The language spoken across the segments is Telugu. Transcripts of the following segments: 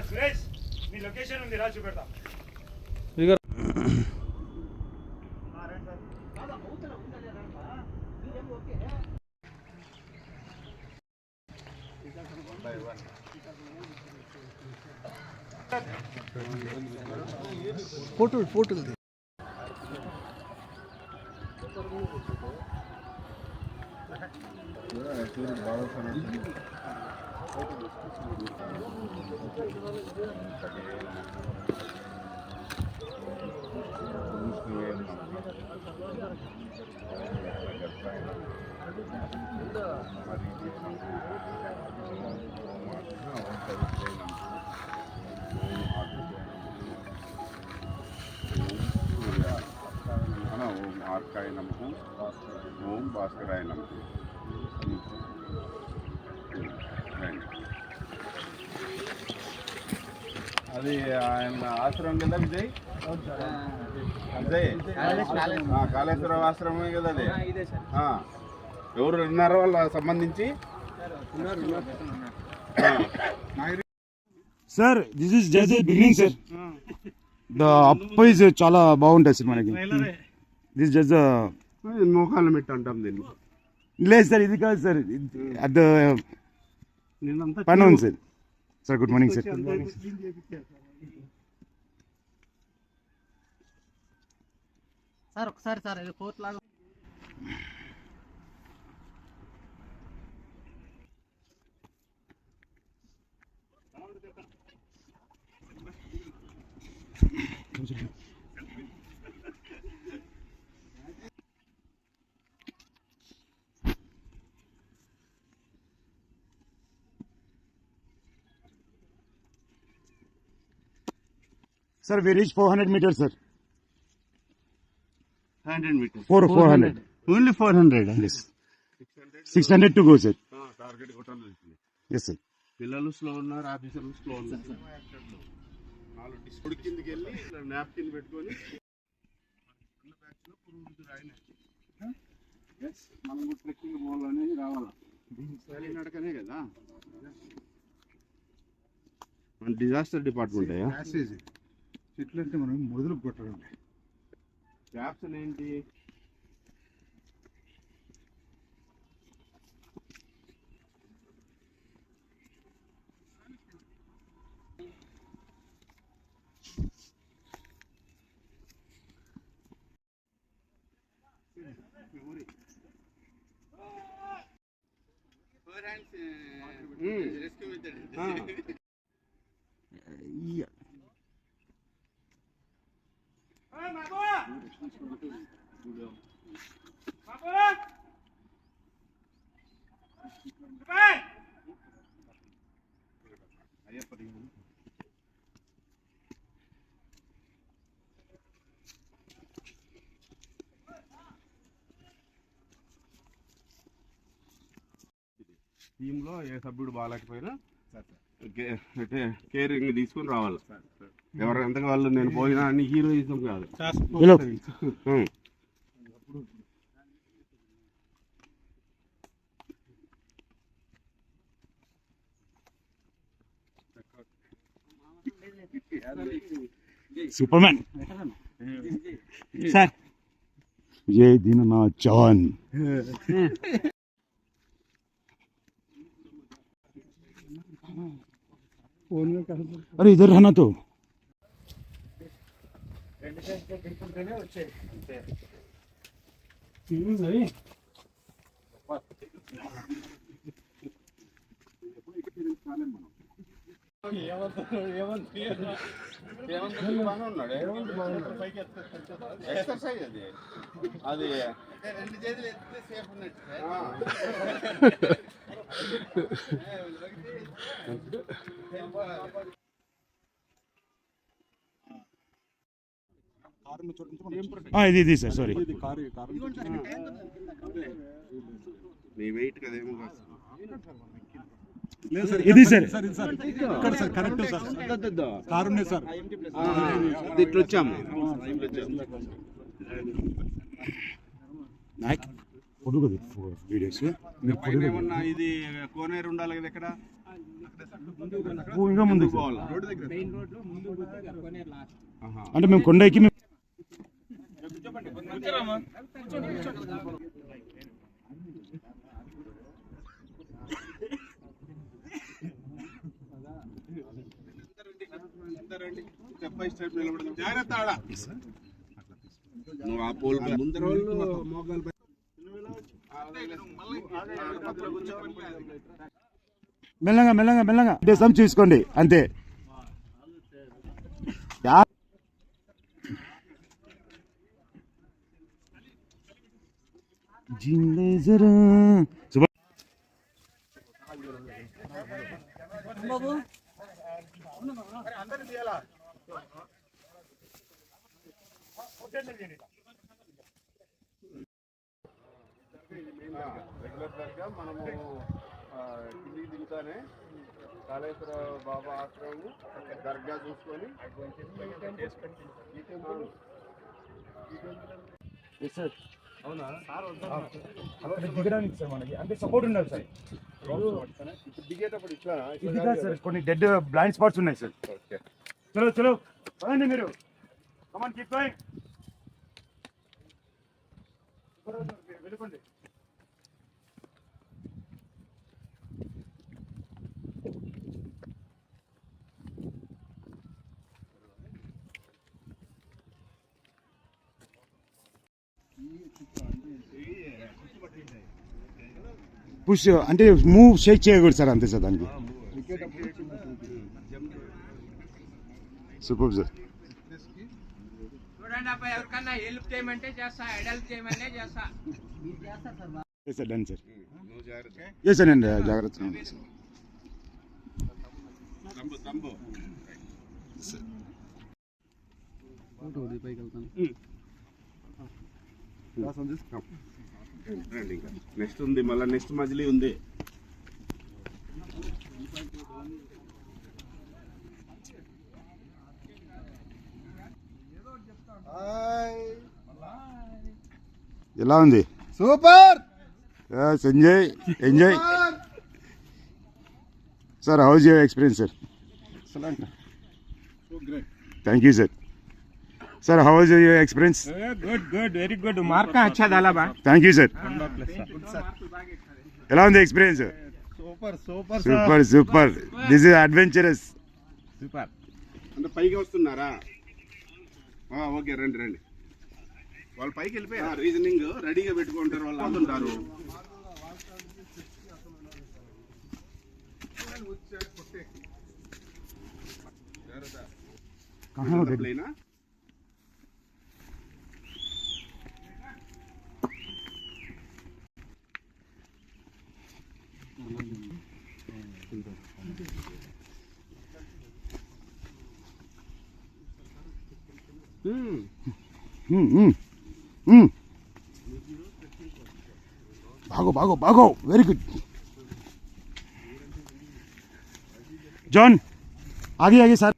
సురేష్ నీ లొకేషన్ ఉంది రా చూపెడతా. ఫోటో ఆర్కాయ నమః ఓం భాస్కరాయ నమః. అది ఆయన ఆశ్రమం కదా విజయ్, కాళేశ్వరం ఆశ్రమమే కదా అది. ఎవరు ఉన్నారో వాళ్ళ సంబంధించి sir this is just beginning sir. The up is చాలా బాగుంటుంది సార్ మనకి. దిస్ జస్ట్ మోకాళ్ళ మెట్టు అంటాం దీన్ని. లేదు సార్, ఇది కాదు సార్, అట్ ద పైన ఉంది sir. Sir good morning sir. Sir ఒకసారి సార్ ఇది కోర్ట్ లాగా Sir, we reached 400 meters, sir. 100 meters. 400. Only 400. Yes. 600 to go, sir. Target కొట్టాలి. Yes, sir. పిల్లలు స్లో ఉన్నారు, ఆఫీసర్లు స్లో ఉన్నారు. వాళ్ళు డిస్క్ కిందకి వెళ్ళి నాప్కిన్ పెట్టుకొని మనం ట్రెక్కింగ్ పోవాలనేది రావాలా. నడకనే కదా మన డిజాస్టర్ డిపార్ట్మెంట్. చెట్లు అంటే మనం మొదలు కొట్టడం. క్యాప్షన్ ఏంటి? టీంలో ఏ సభ్యుడు బాగాలేకపోయినా కేరింగ్ తీసుకుని రావాలి. ఎవరు ఎంతగా వాళ్ళు నేను పోయినా అని హీరోయిజం కాదు. Superman. Sir. ये दिन ना चान. अरे इधर रहना तो. ఎక్సర్సైజ్ అది రెండు చేతులు ఎత్తితే సేఫ్ ఉన్నట్టు. ఇది సార్ సారీ మీ వెయిట్ కదేమో ఇది సార్ ఇక్కడ సార్ కరెక్ట్ సార్ కారునే సార్ ఇట్లా వచ్చాము. పొడుగుది వీడియోస్ మీరు పైన ఏమన్నా ఇది కోనేరు ఉండాలి కదా ఇక్కడ ఇంకా ముందుకు పోవాలా? అంటే మేము కొండ ఎక్కి స్టెప్ బై స్టెప్ నిలబడదాం. జాగ్రత్త ఆడ. నువ్వు ఆ పోల్ ముందర వాళ్ళు మోకాలు పై- మెల్లగా మెల్లగా మెల్లగా దేశం చూసుకోండి అంతే. రెగ్యులర్ దర్గా మనము ఢిల్లీ దిగుతానే కాళేశ్వర బాబా ఆశ్రమము దర్గా చూసుకొని దిగడానికి సార్ మనకి అంటే సపోర్ట్ ఉండాలి సార్. ఇప్పుడు దిగేటప్పుడు ఇట్లా ఇది కాదు సార్, కొన్ని డెడ్ బ్లైండ్ స్పాట్స్ ఉన్నాయి సార్. చలో చలో పదండి మీరు. కమాన్ కీప్ గోయింగ్. వెళ్ళిపోండి. పుష్ అంటే మూవ్ షేక్ చేయకూడదు సార్, అంతే సార్ దానికి. Super sir. చూడండి అబ్బాయి, ఎవరికన్నా హెల్ప్ చేయమంటే చేస్తా, హెల్ప్ చేయమంటే చేస్తా. Sir done sir. నువ్వు జాగ్రత్త. ఏ సార్ నేను జాగ్రత్త. తంబు నెక్స్ట్ ఉంది, మళ్ళీ నెక్స్ట్ మజిలీ ఉంది. ఎలా ఉంది? Super Sanjay enjoy sir. How is your experience sir? Thank you sir. Sir how is your experience? Good good very good. Mark अच्छा डाला बा. Thank you sir. ఎలా ఉంది experience? Super super super super. This is adventurous. Super. అంటే పైకి వస్తున్నారా? ఓకే రండి రండి. వాళ్ళు పైకి వెళ్ళిపోయారు. రీజనింగ్ రెడీగా పెట్టుకుంటారు, వాళ్ళు అందుంటారు. ప్లేనా भागो भागो भागो. Very good John. आगे आगे सर.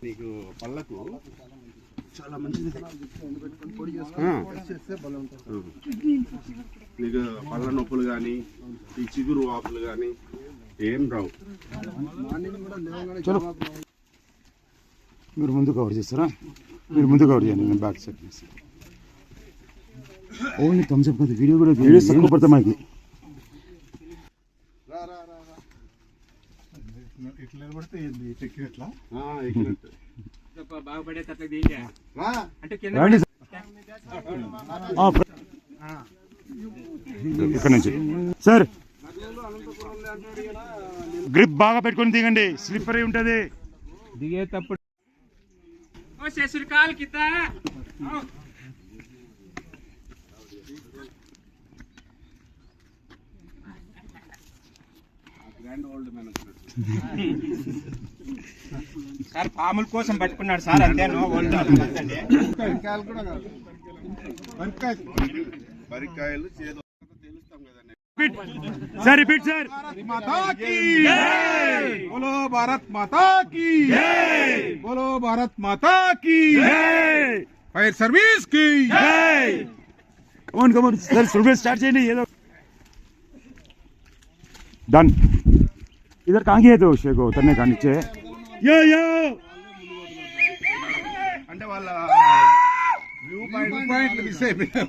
నీకు పళ్ళకు చాలా మంచిది. నీకు పళ్ళ నొప్పులు కానీ ఈ చిగురు వాపులు కానీ ఏం రావు. చలో మీరు ముందు కవర్ చేస్తారా? మీరు ముందు కవర్ చేయండి, నేను బ్యాక్ సెట్ చేస్తాను. ఓన్లీ థమ్స్ అప్ కాదు, వీడియో కూడా వీడియోస్ తక్కువ పడతాయి మాకు. ఇట్లా పడితే ఎక్కినట్లా బాగుపడేటట్లు అంటే రండి ఇక్కడ నుంచి సార్. గ్రిప్ బాగా పెట్టుకొని దిగండి, స్లిప్పర్ అయి ఉంటుంది దిగేటప్పుడు. ఓ శశుకాల్ కిత గ్రాండ్ ఓల్డ్ మ్యాన్ సార్ పాముల కోసం పట్టుకున్నాడు సార్, అంతే. వరికాయలు చేదు తెలుస్తాం కదా. Sir repeat sir. माता की बोलो भारत माता की बोलो भारत माता की फायर सर्विस की కమోన్ కమోన్ సార్ సుల్భే స్టార్ట్ చేయండి ఏదో. डन इधर कहाँ गए थे उसे को उतरने का नीचे यो यो అంటే వాళ్ళ వ్యూ పాయింట్ మిస్ అయిపోయారు.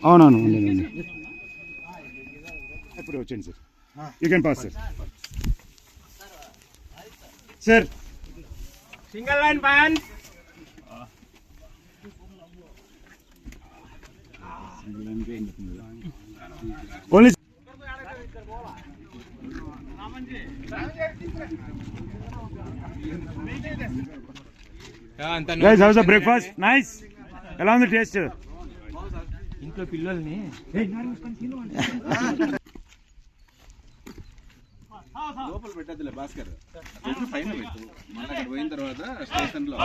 అవునవును ఇప్పుడు వచ్చేయండి sir. You can pass sir. Sir single line pan. Only guys house the breakfast nice. ఎలా ఉంది టేస్ట్? ఇంట్లో పిల్లల్ని లోపల పెట్టద్దులే భాస్కర్, పెట్టు పైన పెట్టు. మళ్ళీ అక్కడ పోయిన తర్వాత స్టేషన్ లో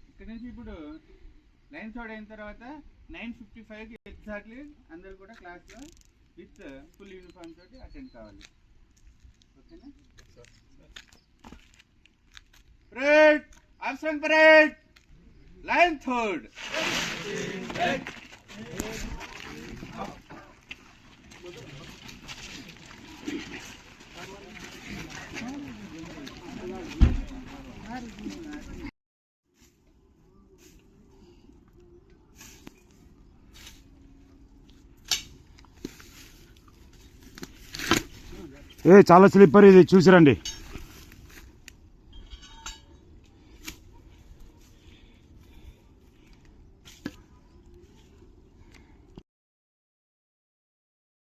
ఇక్కడ నుంచి ఇప్పుడు లైన్ షాట్ అయిన తర్వాత 9:55 ఎగ్జాక్ట్లీ అందరు కూడా క్లాస్లో విత్ ఫుల్ యూనిఫామ్ తోటి అటెండ్ కావాలి. ఓకేనా? Parade absent parade line third. ఏ చాలా స్లిప్పర్ ఇది చూసిరండి.